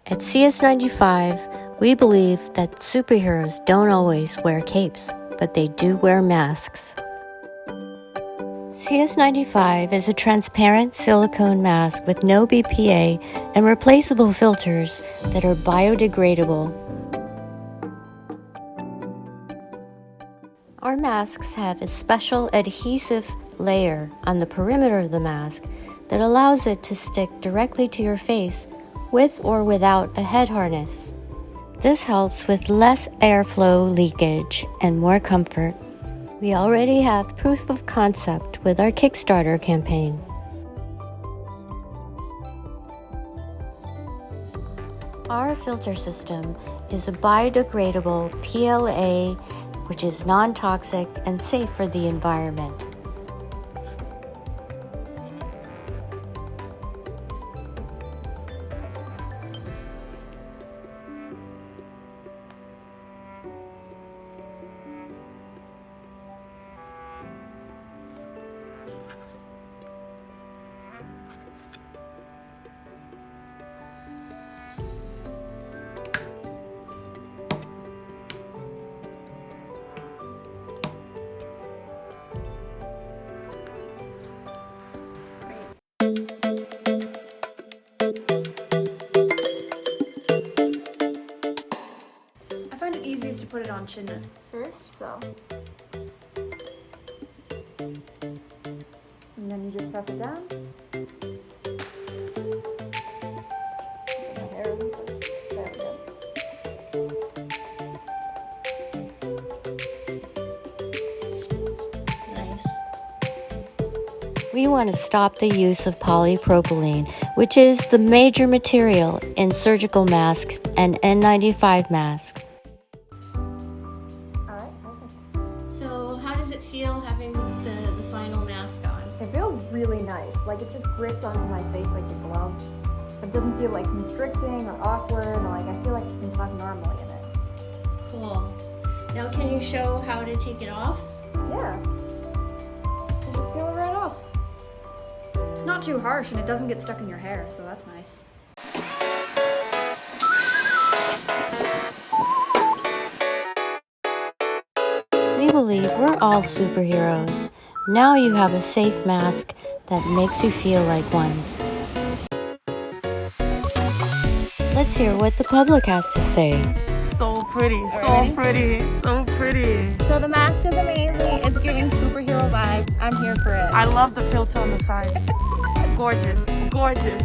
At SEEUS95, we believe that superheroes don't always wear capes, but they do wear masks. SEEUS95 is a transparent silicone mask with no BPA and replaceable filters that are biodegradable. Our masks have a special adhesive layer on the perimeter of the mask that allows it to stick directly to your face with or without a head harness. This helps with less airflow leakage and more comfort. We already have proof of concept with our Kickstarter campaign. Our filter system is a biodegradable PLA, which is non-toxic and safe for the environment. I find it easiest to put it on chin first, so. And then you just press it down. There we go. Nice. We want to stop the use of polypropylene, which is the major material in surgical masks and N95 masks. So how does it feel having the final mask on? It feels really nice. Like it just grips onto my face like a glove. It doesn't feel like constricting or awkward, or like I feel like I can talk normally in it. Cool. Now can you show how to take it off? Yeah. You just peel it right off. It's not too harsh and it doesn't get stuck in your hair, so that's nice. We believe we're all superheroes. Now you have a safe mask that makes you feel like one. Let's hear what the public has to say. So pretty, so pretty, so pretty. So the mask is amazing. It's giving superhero vibes. I'm here for it. I love the filter on the side. Gorgeous, gorgeous.